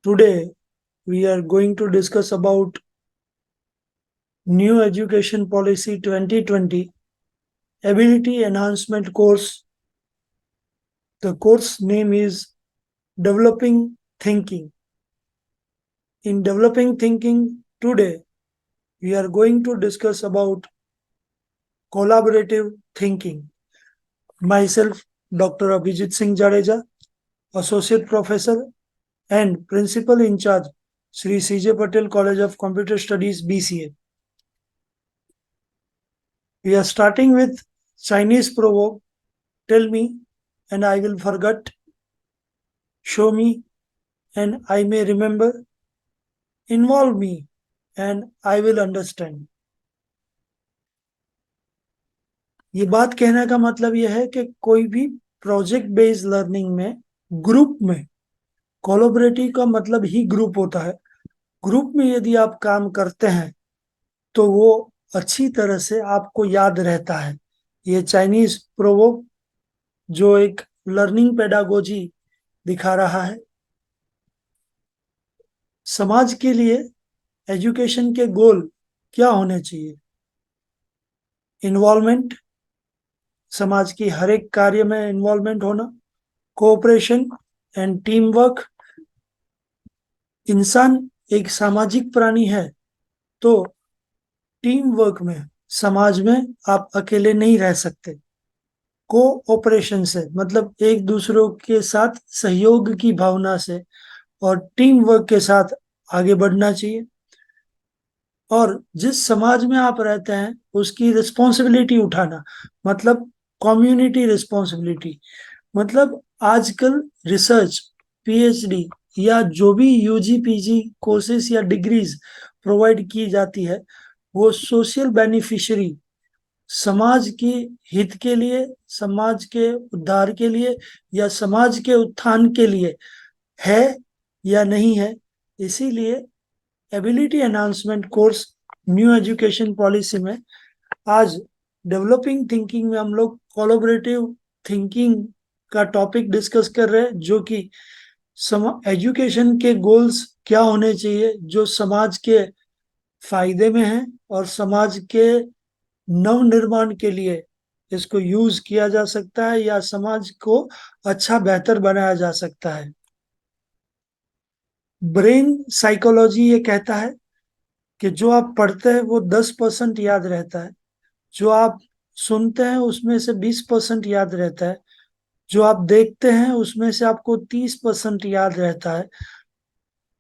Today we are going to discuss about New Education Policy 2020 Ability Enhancement course. The course name is Developing Thinking. In Developing Thinking today we are going to discuss about collaborative thinking. Myself, Dr. Abhijit Singh Jadeja, Associate Professor and Principal in charge, Sri C.J. Patel College of Computer Studies, BCA. We are starting with Chinese proverb, tell me and I will forget, show me and I may remember, involve me and I will understand. ये बात कहने का मतलब यह है कि कोई भी प्रोजेक्ट बेस्ड लर्निंग में ग्रुप में कोलैबोरेटिव का मतलब ही ग्रुप होता है। ग्रुप में यदि आप काम करते हैं तो वो अच्छी तरह से आपको याद रहता है। ये चाइनीज प्रोवर्ब जो एक लर्निंग पेडागोजी दिखा रहा है। समाज के लिए एजुकेशन के गोल क्या होने चाहिए? इन्वॉल्वमेंट, समाज की हर एक कार्य में इन्वॉल्वमेंट होना, कोऑपरेशन एंड टीम वर्क। इंसान एक सामाजिक प्राणी है तो टीम वर्क में, समाज में आप अकेले नहीं रह सकते। कोऑपरेशन से मतलब एक दूसरों के साथ सहयोग की भावना से और टीम वर्क के साथ आगे बढ़ना चाहिए। और जिस समाज में आप रहते हैं उसकी रिस्पॉन्सिबिलिटी उठाना, मतलब कम्युनिटी रिस्पॉन्सिबिलिटी। मतलब आजकल रिसर्च, पीएचडी या जो भी यूजी पीजी कोर्सेज या डिग्रीज प्रोवाइड की जाती है वो सोशल बेनिफिशियरी, समाज के हित के लिए, समाज के उद्धार के लिए या समाज के उत्थान के लिए है या नहीं है। इसीलिए ability enhancement course new education policy में आज डेवलपिंग थिंकिंग में हम लोग कोलैबोरेटिव थिंकिंग का टॉपिक डिस्कस कर रहे हैं, जो कि एजुकेशन के गोल्स क्या होने चाहिए जो समाज के फायदे में है और समाज के नव निर्माण के लिए इसको यूज किया जा सकता है या समाज को अच्छा बेहतर बनाया जा सकता है। ब्रेन साइकोलॉजी ये कहता है कि जो आप पढ़ते हैं वो 10% याद रहता है, जो आप सुनते हैं उसमें से 20% याद रहता है, जो आप देखते हैं उसमें से आपको 30% याद रहता है,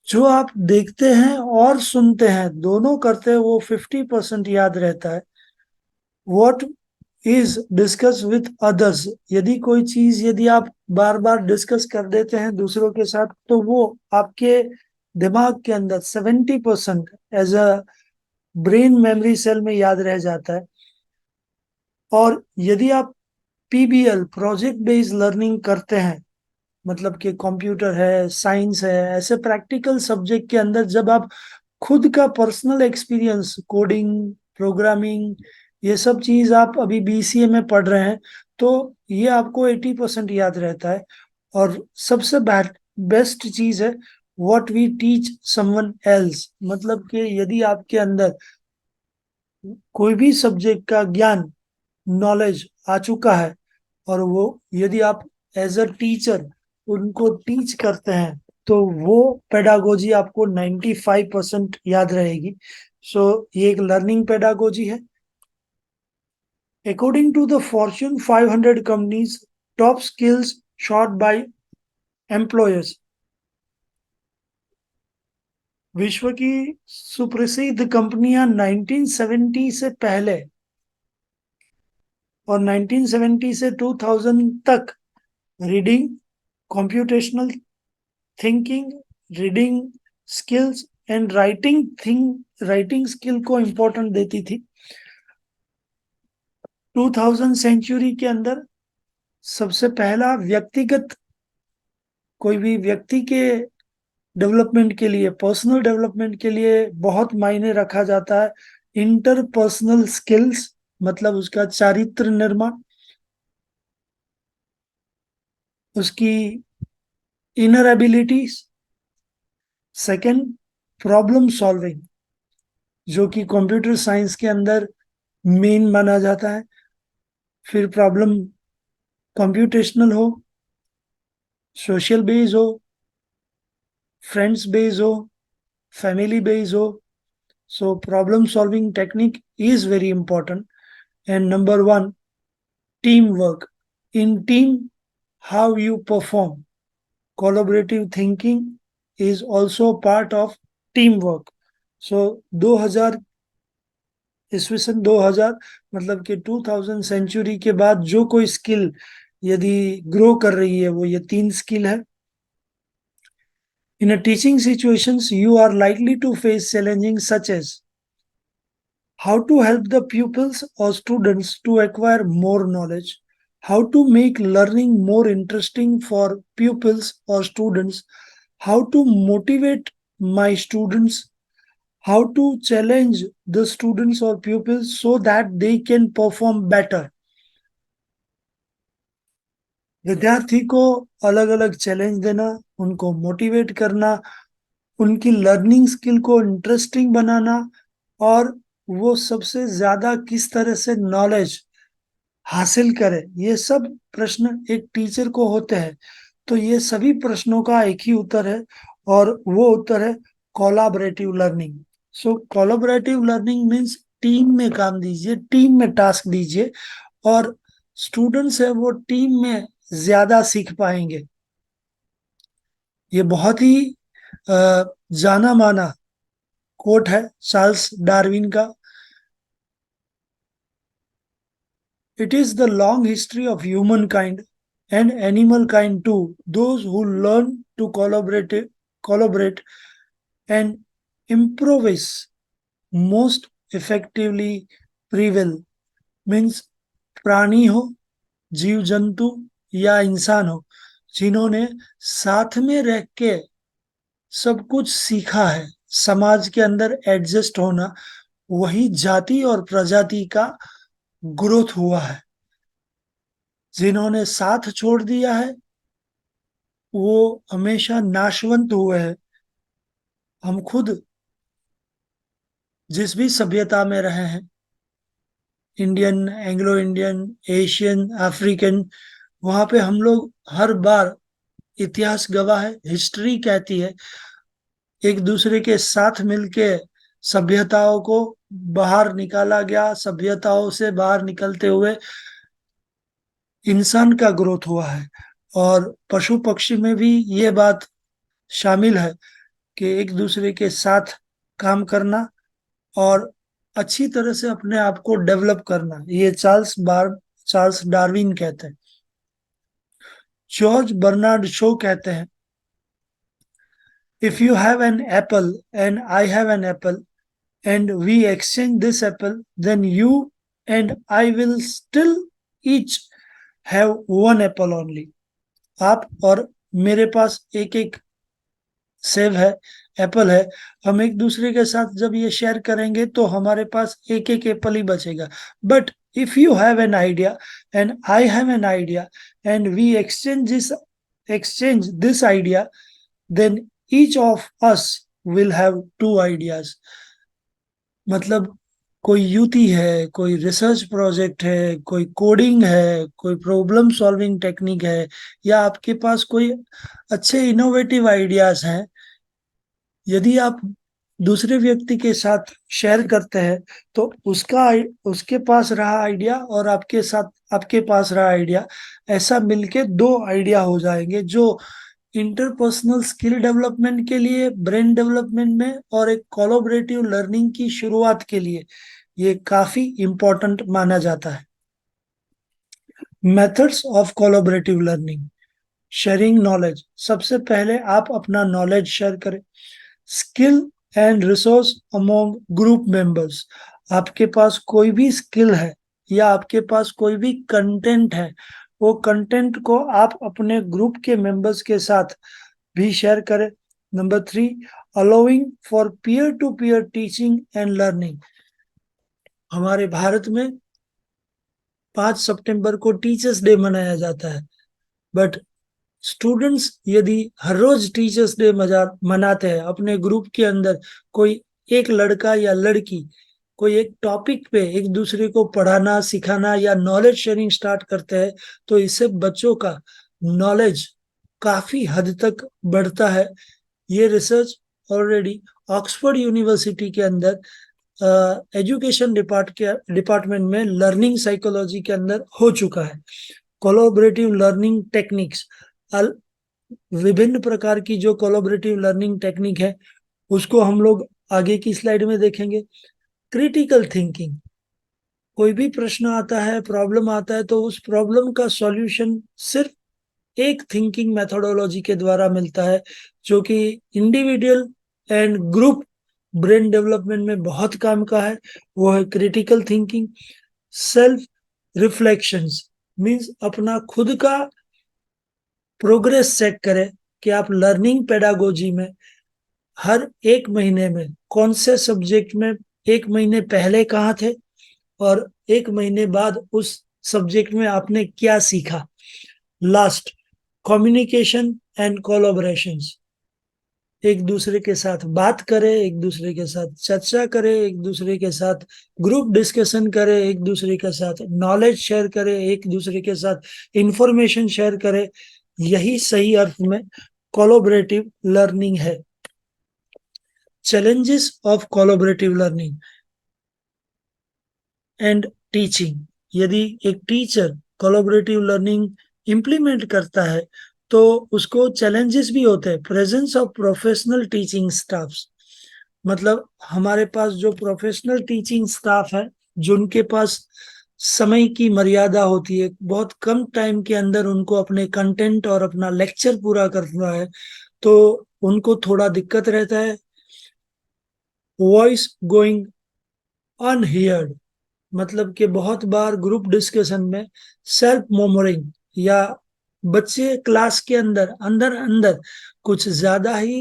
जो आप देखते हैं और सुनते हैं दोनों करते हैं वो 50% याद रहता है। What is discuss with others, यदि कोई चीज यदि आप बार बार डिस्कस कर देते हैं दूसरों के साथ तो वो आपके दिमाग के अंदर 70% as a brain memory cell में याद रह जाता है। और यदि आप पीबीएल प्रोजेक्ट बेस्ड लर्निंग करते हैं, मतलब कि कंप्यूटर है, साइंस है, ऐसे प्रैक्टिकल सब्जेक्ट के अंदर जब आप खुद का पर्सनल एक्सपीरियंस, कोडिंग, प्रोग्रामिंग, ये सब चीज आप अभी बीसीए में पढ़ रहे हैं तो ये आपको 80% याद रहता है। और सबसे बेस्ट चीज है what we teach someone else, मतलब कि यदि आपके अंदर कोई भी सब्जेक्ट का ज्ञान, नॉलेज आ चुका है और वो यदि आप एज अ टीचर उनको टीच करते हैं तो वो पेडागोजी आपको 95% याद रहेगी। सो ये एक लर्निंग पेडागोजी है। According to the Fortune 500 companies, top skills sought by employers, विश्व की सुप्रसिद्ध कंपनियां 1970 से पहले और 1970 से 2000 तक reading, computational thinking, reading skills and writing skill को इम्पोर्टेंट देती थी। 2000 सेंचुरी के अंदर सबसे पहला व्यक्तिगत, कोई भी व्यक्ति के डेवलपमेंट के लिए, पर्सनल डेवलपमेंट के लिए बहुत मायने रखा जाता है इंटरपर्सनल स्किल्स, मतलब उसका चारित्र निर्माण, उसकी inner abilities, second, problem solving, जो कि कंप्यूटर साइंस के अंदर मेन माना जाता है। फिर प्रॉब्लम कंप्यूटेशनल हो, सोशल बेस हो, फ्रेंड्स बेस हो, फैमिली बेस हो। So problem solving technique is very important. And number one, teamwork. In team, how you perform. Collaborative thinking is also part of teamwork. So 2000 ईस्वी सन 2000 मतलब कि 2000 century के बाद जो कोई स्किल यदि ग्रो कर रही है वो ये तीन स्किल है। In a teaching situations, you are likely to face challenging such as how to help the pupils or students to acquire more knowledge, how to make learning more interesting for pupils or students, how to motivate my students, how to challenge the students or pupils so that they can perform better. विद्यार्थी को अलग अलग challenge देना, उनको motivate करना, उनकी learning skill को interesting बनाना, और वो सबसे ज्यादा किस तरह से नॉलेज हासिल करे, ये सब प्रश्न एक टीचर को होते हैं। तो ये सभी प्रश्नों का एक ही उत्तर है, और वो उत्तर है कोलाबरेटिव लर्निंग। सो कोलाबरेटिव लर्निंग मीन्स टीम में काम दीजिए, टीम में टास्क दीजिए, और स्टूडेंट्स है वो टीम में ज्यादा सीख पाएंगे। ये बहुत ही जाना माना कोट है चार्ल्स डार्विन का। It is the long history of humankind and animal kind too. Those who learn to collaborate and improvise most effectively prevail. Means प्राणी हो, जीव जंतु या इंसान हो, जिन्होंने साथ में रह के सब कुछ सीखा है, समाज के अंदर एडजस्ट होना, वही जाति और प्रजाति का ग्रोथ हुआ है। जिन्होंने साथ छोड़ दिया है वो हमेशा नाशवंत हुए हैं। हम खुद जिस भी सभ्यता में रहे हैं, Indian, Anglo Indian, Asian, African, वहां पे हम लोग हर बार, इतिहास गवाह है, हिस्ट्री कहती है, एक दूसरे के साथ मिलके सभ्यताओं को बाहर निकाला गया, सभ्यताओं से बाहर निकलते हुए इंसान का ग्रोथ हुआ है। और पशु पक्षी में भी ये बात शामिल है कि एक दूसरे के साथ काम करना और अच्छी तरह से अपने आप को डेवलप करना, ये चार्ल्स डार्विन कहते हैं। जॉर्ज बर्नार्ड शो कहते हैं, if you have an apple and I have an apple and we exchange this apple, then you and I will still each have one apple only. आप और मेरे पास एक एक सेब है, एप्पल है, हम एक दूसरे के साथ जब ये शेयर करेंगे तो हमारे पास एक एक एप्पल ही बचेगा। But if you have an idea and I have an idea and we exchange this idea, then each of us will have two ideas. मतलब कोई युति है, कोई रिसर्च प्रोजेक्ट है, कोई कोडिंग है, कोई प्रॉब्लम सॉल्विंग टेक्निक है, या आपके पास कोई अच्छे इनोवेटिव आइडियाज हैं, यदि आप दूसरे व्यक्ति के साथ शेयर करते हैं तो उसके पास रहा आइडिया और आपके पास रहा आइडिया, ऐसा मिलके दो आइडिया हो जाएंगे, जो इंटरपर्सनल स्किल डेवलपमेंट के लिए, ब्रेन डेवलपमेंट में और एक कोलैबोरेटिव लर्निंग की शुरुआत के लिए ये काफी इंपॉर्टेंट माना जाता है। Methods of collaborative learning. Sharing knowledge. सबसे पहले आप अपना नॉलेज शेयर करें। Skill and resource among group members. आपके पास कोई भी स्किल है या आपके पास कोई भी कंटेंट है, वो कंटेंट को आप अपने ग्रुप के मेंबर्स के साथ भी शेयर करें। Number 3, allowing for peer to peer teaching and learning. हमारे भारत में 5 सितंबर को टीचर्स डे मनाया जाता है, बट स्टूडेंट्स यदि हर रोज टीचर्स डे मनाते हैं, अपने ग्रुप के अंदर कोई एक लड़का या लड़की कोई एक टॉपिक पे एक दूसरे को पढ़ाना सिखाना या नॉलेज शेयरिंग स्टार्ट करते हैं, तो इससे बच्चों का नॉलेज काफी हद तक बढ़ता है। ये रिसर्च ऑलरेडी ऑक्सफोर्ड यूनिवर्सिटी के अंदर एजुकेशन डिपार्टमेंट में लर्निंग साइकोलॉजी के अंदर हो चुका है। कोलैबोरेटिव लर्निंग टेक्निक्स, विभिन्न प्रकार की जो कोलैबोरेटिव लर्निंग टेक्निक है उसको हम लोग आगे की स्लाइड में देखेंगे। क्रिटिकल थिंकिंग, कोई भी प्रश्न आता है, प्रॉब्लम आता है, तो उस प्रॉब्लम का सॉल्यूशन सिर्फ एक थिंकिंग मेथोडोलॉजी के द्वारा मिलता है, जो कि individual and group brain development में बहुत काम का है। वो है critical thinking. Self reflections means अपना खुद का प्रोग्रेस चेक करें कि आप लर्निंग पेडागोजी में हर एक महीने में कौन से सब्जेक्ट में एक महीने पहले कहाँ थे और एक महीने बाद उस सब्जेक्ट में आपने क्या सीखा। लास्ट, कम्युनिकेशन एंड कोलैबोरेशंस, एक दूसरे के साथ बात करें, एक दूसरे के साथ चर्चा करें, एक दूसरे के साथ ग्रुप डिस्कशन करें, एक दूसरे के साथ नॉलेज शेयर करें, एक दूसरे के साथ इंफॉर्मेशन शेयर करें। यही सही अर्थ में कोलैबोरेटिव लर्निंग है। Challenges of collaborative learning and teaching, यदि एक टीचर कोलैबोरेटिव लर्निंग इंप्लीमेंट करता है तो उसको चैलेंजेस भी होते हैं। Presence of professional teaching staffs, मतलब हमारे पास जो प्रोफेशनल टीचिंग स्टाफ है, जिनके पास समय की मर्यादा होती है, बहुत कम टाइम के अंदर उनको अपने कंटेंट और अपना लेक्चर पूरा करना है, तो उनको थोड़ा दिक्कत रहता है। वॉइस गोइंग अनहियर्ड, मतलब कि बहुत बार ग्रुप डिस्कशन में सेल्फ मोमोरिंग या बच्चे क्लास के अंदर अंदर अंदर कुछ ज्यादा ही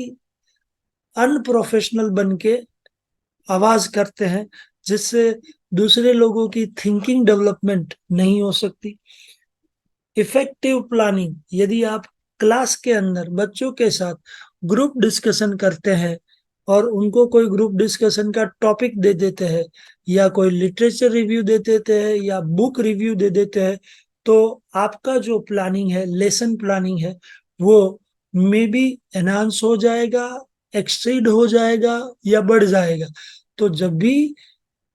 अनप्रोफेशनल बन के आवाज करते हैं, जिससे दूसरे लोगों की थिंकिंग डेवलपमेंट नहीं हो सकती। इफेक्टिव प्लानिंग, यदि आप क्लास के अंदर बच्चों के साथ ग्रुप डिस्कशन करते हैं और उनको कोई ग्रुप डिस्कशन का टॉपिक दे देते हैं या कोई लिटरेचर रिव्यू दे देते हैं या बुक रिव्यू दे देते हैं, तो आपका जो प्लानिंग है, लेसन प्लानिंग है, वो मे बी एनहांस हो जाएगा, एक्ससीड हो जाएगा या बढ़ जाएगा। तो जब भी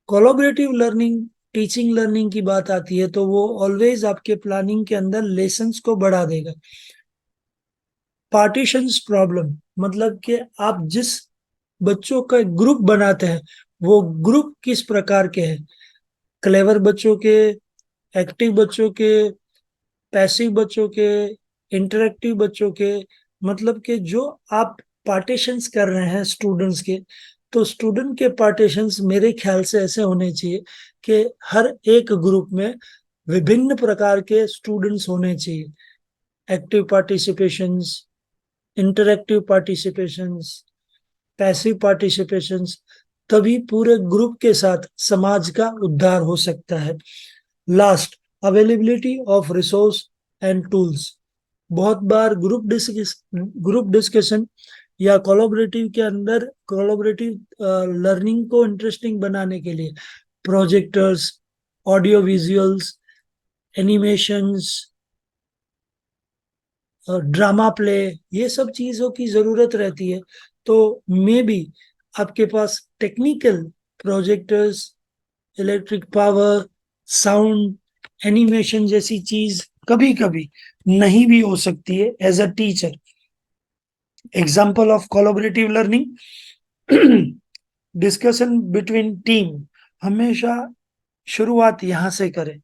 कोलैबोरेटिव लर्निंग टीचिंग लर्निंग की बात आती है तो वो ऑलवेज आपके प्लानिंग के अंदर लेसन्स को बढ़ा देगा। पार्टीशंस प्रॉब्लम, मतलब कि आप जिस बच्चों का ग्रुप बनाते हैं वो ग्रुप किस प्रकार के हैं, क्लेवर बच्चों के, एक्टिव बच्चों के, पैसिव बच्चों के, इंटरेक्टिव बच्चों के, मतलब कि जो आप पार्टीशंस कर रहे हैं स्टूडेंट्स के, तो स्टूडेंट के पार्टीशंस मेरे ख्याल से ऐसे होने चाहिए कि हर एक ग्रुप में विभिन्न प्रकार के स्टूडेंट्स होने चाहिए। Active participations, interactive participations, passive participations, तभी पूरे ग्रुप के साथ समाज का उद्धार हो सकता है। Last, availability of resource and tools, बहुत बार ग्रुप डिस्कशन या कोलैबोरेटिव के अंदर कोलैबोरेटिव लर्निंग को इंटरेस्टिंग बनाने के लिए projectors, audio visuals, animations, drama play, ये सब चीजों की जरूरत रहती है। तो मे बी आपके पास technical projectors, electric power, sound, animation जैसी चीज कभी कभी नहीं भी हो सकती है as a teacher. Example of collaborative learning, discussion between team, हमेशा शुरुआत यहां से करें।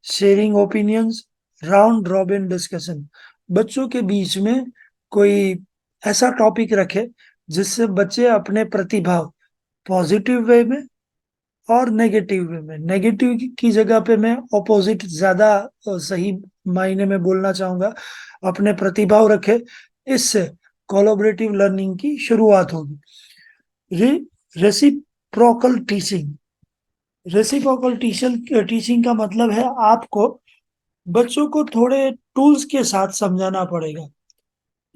Sharing opinions, round robin discussion, बच्चों के बीच में कोई ऐसा टॉपिक रखे जिससे बच्चे अपने प्रतिभाव पॉजिटिव वे में और नेगेटिव वे में, नेगेटिव की जगह पे मैं ऑपोजिट ज्यादा सही मायने में बोलना चाहूंगा, अपने प्रतिभाव रखे। इससे कोलैबोरेटिव लर्निंग की शुरुआत होगी। रेसिप्रोकल टीचिंग, रेसिप्रोकल टीचिंग का मतलब है आपको बच्चों को थोड़े टूल्स के साथ समझाना पड़ेगा।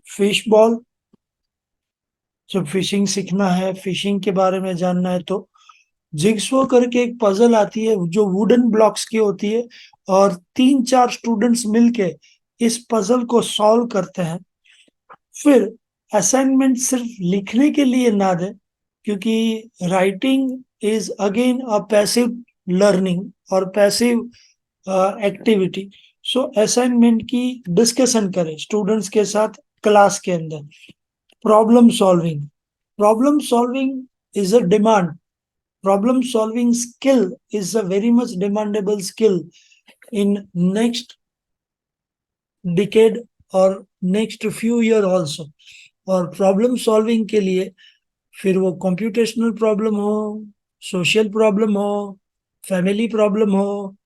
फिश बॉल, जब फिशिंग सीखना है, फिशिंग के बारे में जानना है, तो जिग्सो करके एक पजल आती है जो वुडन ब्लॉक्स की होती है, और 3-4 स्टूडेंट्स मिलके इस पजल को सॉल्व करते हैं। फिर असाइनमेंट सिर्फ लिखने के लिए ना दें, क्योंकि writing is again a passive learning और पैसिव एक्टिविटी। सो असाइनमेंट की डिस्कशन करें स्टूडेंट्स के साथ क्लास के अंदर। Problem solving, problem solving is a demand, problem solving skill is a very much demandable skill in next decade और next few year also। और problem solving के लिए फिर वो कंप्यूटेशनल प्रॉब्लम हो, सोशल प्रॉब्लम हो, फैमिली प्रॉब्लम हो,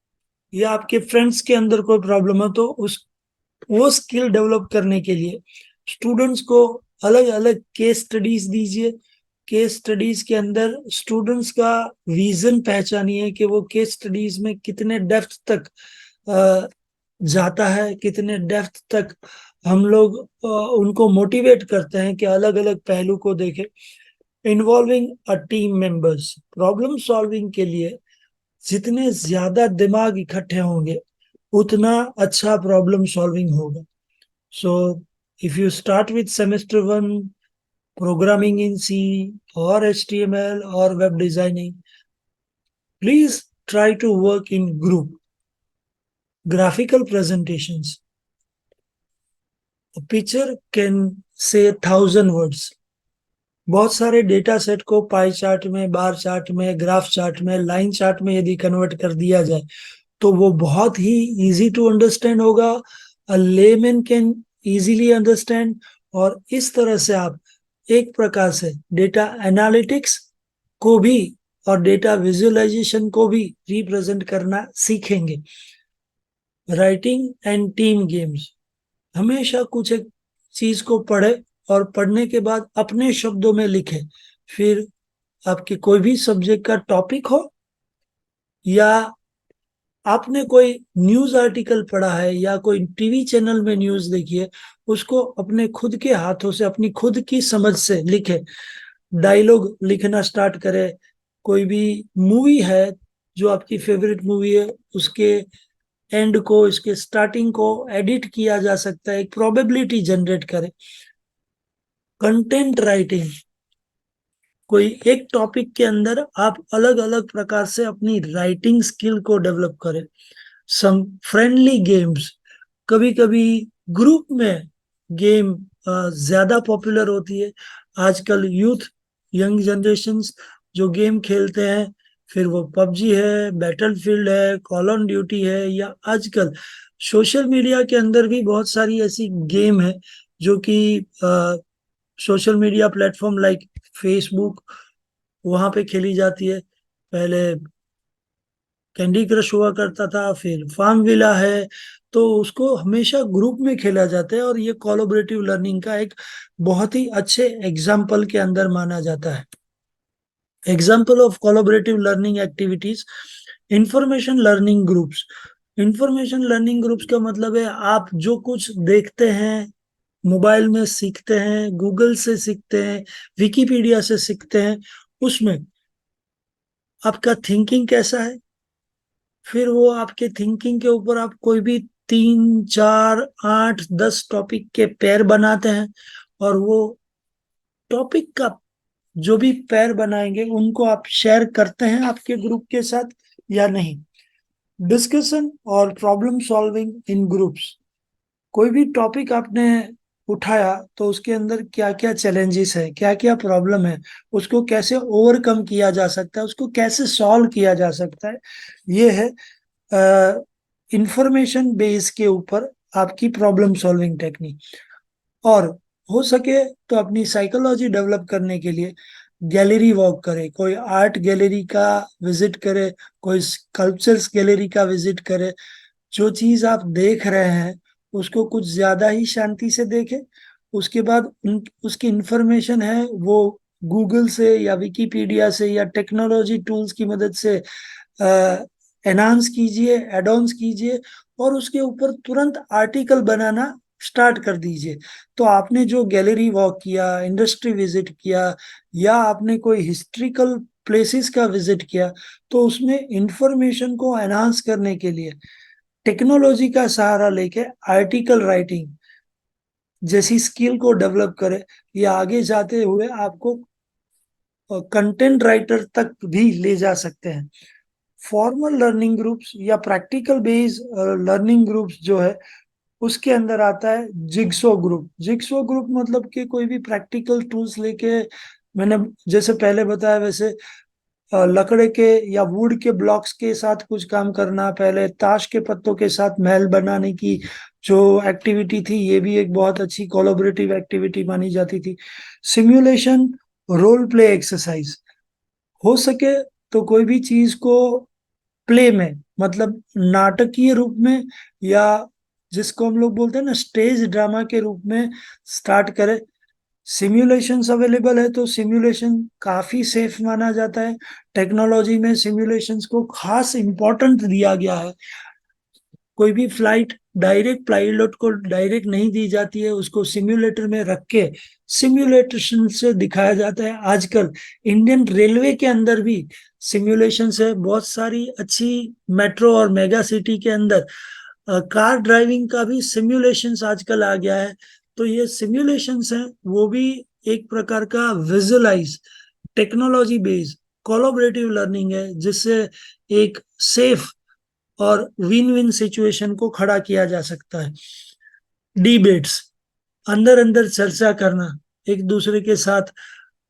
या आपके फ्रेंड्स के अंदर कोई प्रॉब्लम हो, तो उस वो स्किल डेवलप करने के लिए स्टूडेंट्स को अलग अलग केस स्टडीज दीजिए। केस स्टडीज के अंदर स्टूडेंट्स का विजन पहचानिए कि वो केस स्टडीज में कितने डेप्थ तक जाता है, कितने डेप्थ तक हम लोग उनको मोटिवेट करते हैं कि अलग अलग पहलू को देखें। Involving a team members, problem solving के लिए जितने ज्यादा दिमाग इकट्ठे होंगे उतना अच्छा प्रॉब्लम सॉल्विंग होगा। So if you start with semester one programming in C or HTML or web designing, please try to work in group. Graphical presentations. A picture can say 1,000 words. बहुत सारे डेटा सेट को pie chart में, bar chart में, graph chart में, line chart में यदि convert कर दिया जाए तो वो बहुत ही इजी टू अंडरस्टैंड होगा। A layman can easily understand. और इस तरह से आप एक प्रकार से डेटा एनालिटिक्स को भी और डेटा विजुअलाइजेशन को भी रिप्रेजेंट करना सीखेंगे। राइटिंग एंड टीम गेम्स, हमेशा कुछ एक चीज को पढ़े और पढ़ने के बाद अपने शब्दों में लिखे। फिर आपके कोई भी सब्जेक्ट का टॉपिक हो, या आपने कोई न्यूज आर्टिकल पढ़ा है, या कोई टीवी चैनल में न्यूज देखी है, उसको अपने खुद के हाथों से अपनी खुद की समझ से लिखे। डायलॉग लिखना स्टार्ट करें। कोई भी मूवी है जो आपकी फेवरेट मूवी है, उसके एंड को, इसके स्टार्टिंग को एडिट किया जा सकता है, एक प्रोबेबिलिटी जनरेट करें। कंटेंट राइटिंग, कोई एक टॉपिक के अंदर आप अलग अलग प्रकार से अपनी राइटिंग स्किल को डेवलप करें। सम फ्रेंडली गेम्स, कभी कभी ग्रुप में गेम ज्यादा पॉपुलर होती है। आजकल यूथ, यंग जनरेशन्स जो गेम खेलते हैं, फिर वो पबजी है, बैटलफील्ड है, कॉल ऑन ड्यूटी है, या आजकल सोशल मीडिया के अंदर भी बहुत सारी ऐसी गेम है जो कि social media platform like Facebook, वहां पे खेली जाती है। पहले कैंडी क्रश हुआ करता था, फिर फार्म विला है। तो उसको हमेशा ग्रुप में खेला जाता है, और ये कोलैबोरेटिव लर्निंग का एक बहुत ही अच्छे एग्जाम्पल के अंदर माना जाता है। Example of collaborative learning activities, information learning groups. Information learning groups का मतलब है आप जो कुछ देखते हैं, मोबाइल में सीखते हैं, गूगल से सीखते हैं, विकिपीडिया से सीखते हैं, उसमें आपका थिंकिंग कैसा है। फिर वो आपके थिंकिंग के ऊपर आप कोई भी 3, 4, 8, 10 टॉपिक के पेयर बनाते हैं, और वो टॉपिक का जो भी पेयर बनाएंगे उनको आप शेयर करते हैं आपके ग्रुप के साथ या नहीं। डिस्कशन और प्रॉब्लम सॉल्विंग इन ग्रुप्स, कोई भी टॉपिक आपने उठाया तो उसके अंदर क्या क्या चैलेंजेस है, क्या क्या प्रॉब्लम है, उसको कैसे ओवरकम किया जा सकता है, उसको कैसे सॉल्व किया जा सकता है। ये है इंफॉर्मेशन बेस के ऊपर आपकी प्रॉब्लम सॉल्विंग टेक्निक। और हो सके तो अपनी साइकोलॉजी डेवलप करने के लिए गैलरी वॉक करे, कोई आर्ट गैलरी का विजिट करे, कोई स्कल्पचर्स गैलरी का विजिट करे। जो चीज आप देख रहे हैं उसको कुछ ज्यादा ही शांति से देखें। उसके बाद उसकी इंफॉर्मेशन है वो गूगल से या विकिपीडिया से या टेक्नोलॉजी टूल्स की मदद से एनहांस कीजिए, एड ऑन्स कीजिए, और उसके ऊपर तुरंत आर्टिकल बनाना स्टार्ट कर दीजिए। तो आपने जो गैलरी वॉक किया, इंडस्ट्री विजिट किया, या आपने कोई हिस्ट्रिकल प्लेसेस का विजिट किया, तो उसमें इंफॉर्मेशन को एनहांस करने के लिए टेक्नोलॉजी का सहारा लेके आर्टिकल राइटिंग जैसी स्किल को डेवलप करें, या आगे जाते हुए आपको कंटेंट राइटर तक भी ले जा सकते हैं। फॉर्मल लर्निंग ग्रुप्स या प्रैक्टिकल बेस्ड लर्निंग ग्रुप्स जो है, उसके अंदर आता है जिग्सो ग्रुप। जिग्सो ग्रुप मतलब कि कोई भी प्रैक्टिकल टूल्स लेके, मैंने जैसे पहले बताया वैसे लकड़े के या वुड के ब्लॉक्स के साथ कुछ काम करना, पहले ताश के पत्तों के साथ महल बनाने की जो एक्टिविटी थी, ये भी एक बहुत अच्छी कोलैबोरेटिव एक्टिविटी मानी जाती थी। सिमुलेशन, रोल प्ले एक्सरसाइज, हो सके तो कोई भी चीज को प्ले में, मतलब नाटकीय रूप में, या जिसको हम लोग बोलते हैं ना स्टेज ड्रामा के रूप में स्टार्ट करें। सिम्युलेशंस अवेलेबल है तो सिम्युलेशन काफी सेफ माना जाता है। टेक्नोलॉजी में सिम्युलेशंस को खास इंपॉर्टेंट दिया गया है। कोई भी फ्लाइट डायरेक्ट पायलट को डायरेक्ट नहीं दी जाती है, उसको सिम्युलेटर में रख के सिम्युलेशन से दिखाया जाता है। आजकल इंडियन रेलवे के अंदर भी सिम्युलेशन है, बहुत सारी अच्छी मेट्रो और मेगा सिटी के अंदर कार ड्राइविंग का भी सिम्युलेशंस आजकल आ गया है। तो ये सिम्युलेशंस हैं, वो भी एक प्रकार का visualise technology based collaborative learning है, जिससे एक सेफ और विन विन सिचुएशन को खड़ा किया जा सकता है। डिबेट्स, अंदर अंदर चर्चा करना एक दूसरे के साथ,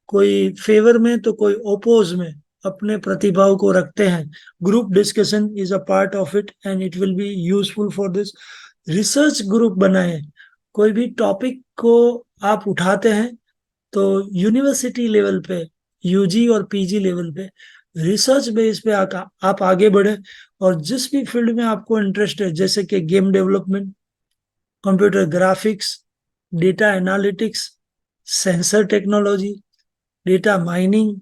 कोई फेवर में तो कोई ओपोज में अपने प्रतिभाव को रखते हैं। Group discussion is a part of it and it will be useful for this. Research group बनाए, कोई भी टॉपिक को आप उठाते हैं तो यूनिवर्सिटी लेवल पे, यूजी और पीजी लेवल पे रिसर्च बेस पे आप आगे बढ़े, और जिस भी फील्ड में आपको इंटरेस्ट है, जैसे कि game development, computer graphics, data analytics, sensor technology, data mining,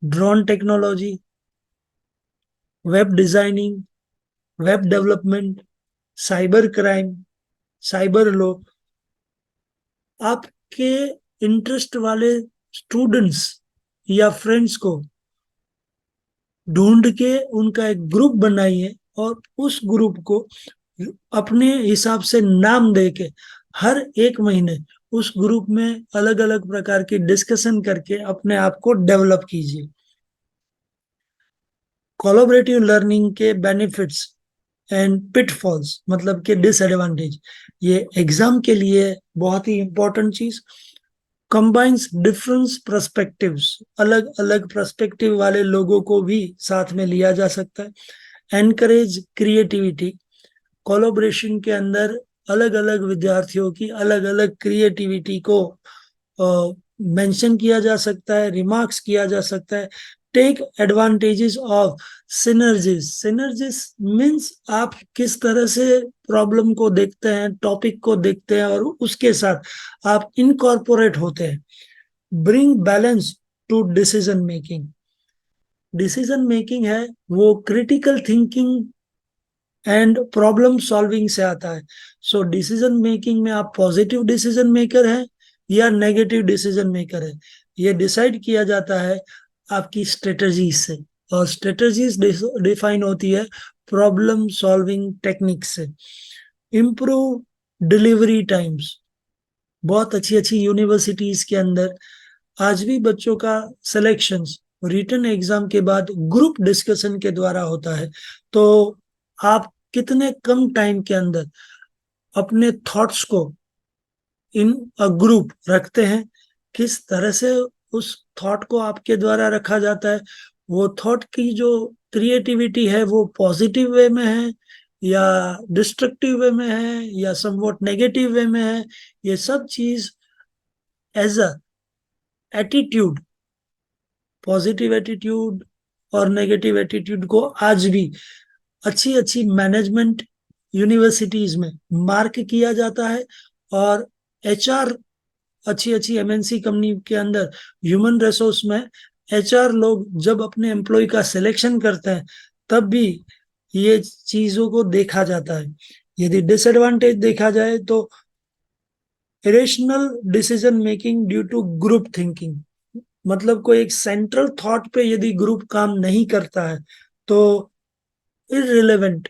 drone technology, web designing, web development, cyber crime, cyber law, आपके इंटरेस्ट वाले स्टूडेंट्स या फ्रेंड्स को ढूंढ के उनका एक ग्रुप बनाइए, और उस ग्रुप को अपने हिसाब से नाम दे के हर एक महीने उस ग्रुप में अलग अलग प्रकार की डिस्कशन करके अपने आप को डेवलप कीजिए। कोलैबोरेटिव लर्निंग के बेनिफिट्स एंड पिटफॉल्स, मतलब के डिसएडवांटेज, ये एग्जाम के लिए बहुत ही इंपॉर्टेंट चीज। कंबाइंस डिफरेंस पर्सपेक्टिव्स, अलग अलग पर्सपेक्टिव वाले लोगों को भी साथ में लिया जा सकता है। एनकरेज क्रिएटिविटी, कोलैबोरेशन के अंदर अलग अलग विद्यार्थियों की अलग अलग क्रिएटिविटी को मेंशन किया जा सकता है, रिमार्क्स किया जा सकता है। Take advantages of synergies. Synergies means आप किस तरह से प्रॉब्लम को देखते हैं, टॉपिक को देखते हैं, और उसके साथ आप इनकॉर्पोरेट होते हैं। Bring balance to decision making. Decision making है वो critical thinking and problem solving से आता है। सो डिसीजन मेकिंग में आप पॉजिटिव डिसीजन मेकर है या नेगेटिव डिसीजन मेकर है, ये डिसाइड किया जाता है आपकी स्ट्रेटजीज से, और स्ट्रेटजीज डिफाइन होती है प्रॉब्लम सॉल्विंग टेक्निक से। इम्प्रूव डिलीवरी टाइम्स, बहुत अच्छी अच्छी यूनिवर्सिटीज के अंदर आज भी बच्चों का सिलेक्शन रिटन एग्जाम के बाद ग्रुप डिस्कशन के द्वारा होता है। तो आप कितने कम टाइम के अंदर अपने थॉट्स को इन ग्रुप रखते हैं, किस तरह से उस थॉट को आपके द्वारा रखा जाता है, वो थॉट की जो क्रिएटिविटी है वो पॉजिटिव वे में है या डिस्ट्रक्टिव वे में है या समवॉट नेगेटिव वे में है, ये सब चीज as a attitude, positive attitude और नेगेटिव एटीट्यूड को आज भी अच्छी अच्छी मैनेजमेंट यूनिवर्सिटीज में मार्क किया जाता है। और एचआर, अच्छी अच्छी एमएनसी कंपनी के अंदर ह्यूमन रिसोर्स में एचआर लोग जब अपने एम्प्लॉय का सिलेक्शन करते हैं, तब भी ये चीजों को देखा जाता है। यदि डिसएडवांटेज देखा जाए तो irrational decision making due to group thinking, मतलब कोई एक सेंट्रल थॉट पे यदि ग्रुप काम नहीं करता है तो इररिलेवेंट,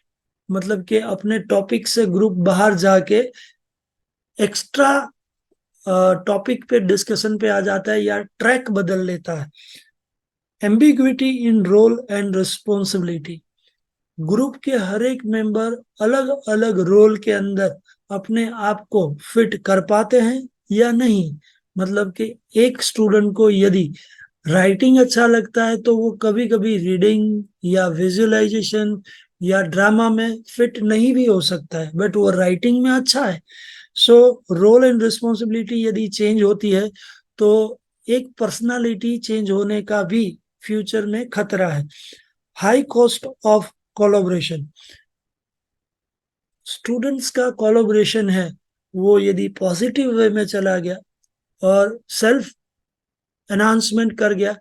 मतलब कि अपने टॉपिक से ग्रुप बाहर जाके एक्स्ट्रा टॉपिक पे डिस्कशन पे आ जाता है या ट्रैक बदल लेता है। Ambiguity in role and responsibility, group के हर एक मेंबर अलग अलग रोल के अंदर अपने आप को फिट कर पाते हैं या नहीं। मतलब कि एक स्टूडेंट को यदि राइटिंग अच्छा लगता है तो वो कभी कभी रीडिंग या विजुअलाइजेशन या ड्रामा में फिट नहीं भी हो सकता है, बट वो राइटिंग में अच्छा है। सो रोल एंड रिस्पॉन्सिबिलिटी यदि चेंज होती है तो एक पर्सनालिटी चेंज होने का भी फ्यूचर में खतरा है। High cost of collaboration, students का कोलैबोरेशन है वो यदि पॉजिटिव वे में चला गया और सेल्फ एनहांसमेंट कर गया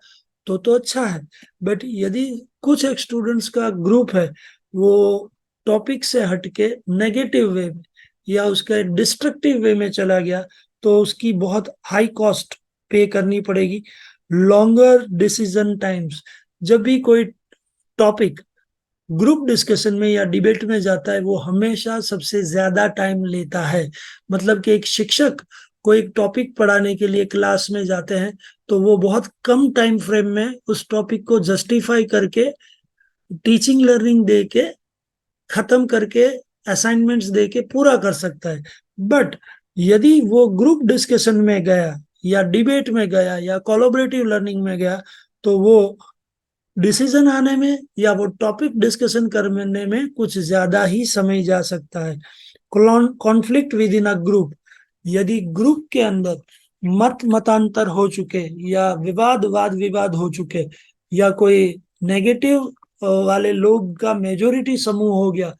तो अच्छा है। बट यदि कुछ एक स्टूडेंट्स का ग्रुप है वो टॉपिक से हटके नेगेटिव वे में या उसका डिस्ट्रक्टिव वे में चला गया तो उसकी बहुत हाई कॉस्ट पे करनी पड़ेगी। लॉन्गर डिसीजन टाइम्स, जब भी कोई टॉपिक ग्रुप डिस्कशन में या डिबेट में जाता है वो हमेशा सबसे ज्यादा टाइम लेता है। मतलब कि एक शिक्षक को एक टॉपिक पढ़ाने के लिए क्लास में जाते हैं तो वो बहुत कम टाइम फ्रेम में उस टॉपिक को जस्टिफाई करके टीचिंग लर्निंग दे के खत्म करके असाइनमेंट्स दे के पूरा कर सकता है। बट यदि वो ग्रुप डिस्कशन में गया या डिबेट में गया या कोलैबोरेटिव लर्निंग में गया तो वो डिसीजन आने में या वो टॉपिक डिस्कशन करने में कुछ ज्यादा ही समय जा सकता है। Conflict with in a group, यदि ग्रुप के अंदर मतांतर हो चुके या वाद विवाद हो चुके या कोई नेगेटिव वाले लोग का मेजोरिटी समूह हो गया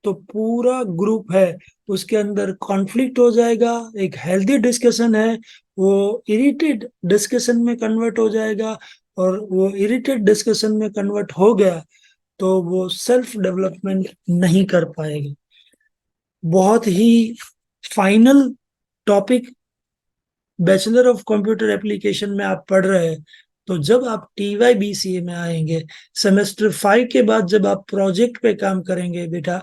तो पूरा ग्रुप है उसके अंदर कॉन्फ्लिक्ट हो जाएगा। एक हेल्दी डिस्कशन है वो इरिटेड डिस्कशन में कन्वर्ट हो जाएगा और वो इरिटेड डिस्कशन में कन्वर्ट हो गया तो वो सेल्फ डेवलपमेंट नहीं कर पाएगा। बहुत ही final topic, bachelor of computer application में आप पढ़ रहे हैं तो जब आप TYBCA में आएंगे सेमेस्टर 5 के बाद जब आप प्रोजेक्ट पे काम करेंगे बेटा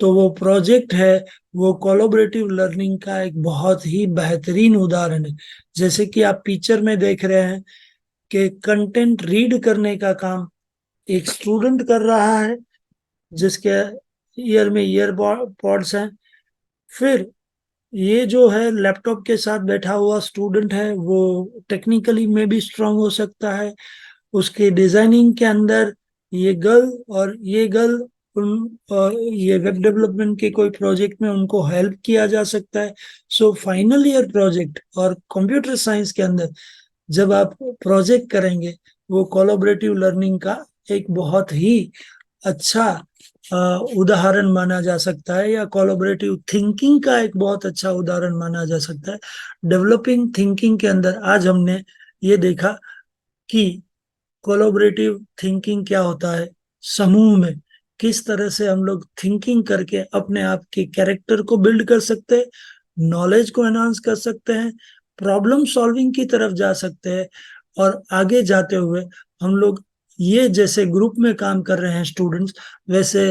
तो वो प्रोजेक्ट है वो कोलैबोरेटिव लर्निंग का एक बहुत ही बेहतरीन उदाहरण है। जैसे कि आप पिक्चर में देख रहे हैं कि कंटेंट रीड करने का काम एक स्टूडेंट कर रहा है जिसके ईयर में ईयर पॉड्स हैं। फिर ये जो है लैपटॉप के साथ बैठा हुआ स्टूडेंट है वो टेक्निकली में भी स्ट्रांग हो सकता है। उसके डिजाइनिंग के अंदर ये गर्ल और ये गर्ल ये वेब डेवलपमेंट के कोई प्रोजेक्ट में उनको हेल्प किया जा सकता है। सो फाइनल ईयर प्रोजेक्ट और कंप्यूटर साइंस के अंदर जब आप प्रोजेक्ट करेंगे वो कोलैबोरेटिव लर्निंग का एक बहुत ही अच्छा उदाहरण माना जा सकता है या कोलैबोरेटिव थिंकिंग का एक बहुत अच्छा उदाहरण माना जा सकता है। डेवलपिंग थिंकिंग के अंदर आज हमने ये देखा कि कोलैबोरेटिव थिंकिंग क्या होता है, समूह में किस तरह से हम लोग थिंकिंग करके अपने आप के कैरेक्टर को बिल्ड कर सकते हैं, नॉलेज को एनहांस कर सकते हैं, प्रॉब्लम सॉल्विंग की तरफ जा सकते हैं और आगे जाते हुए हम लोग ये जैसे ग्रुप में काम कर रहे हैं स्टूडेंट्स वैसे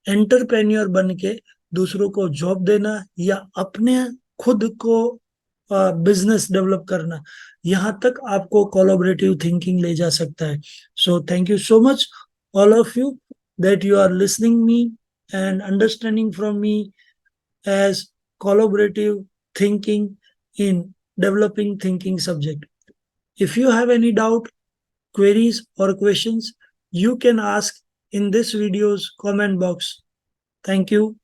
एंटरप्रेन्योर बन के दूसरों को जॉब देना या अपने खुद को बिजनेस डेवलप करना, यहाँ तक आपको कोलैबोरेटिव थिंकिंग ले जा सकता है। So thank you so much all of you that you are listening me and understanding from me as collaborative thinking in developing thinking subject. If you have any doubt, queries or questions, you can ask in this video's comment box. Thank you.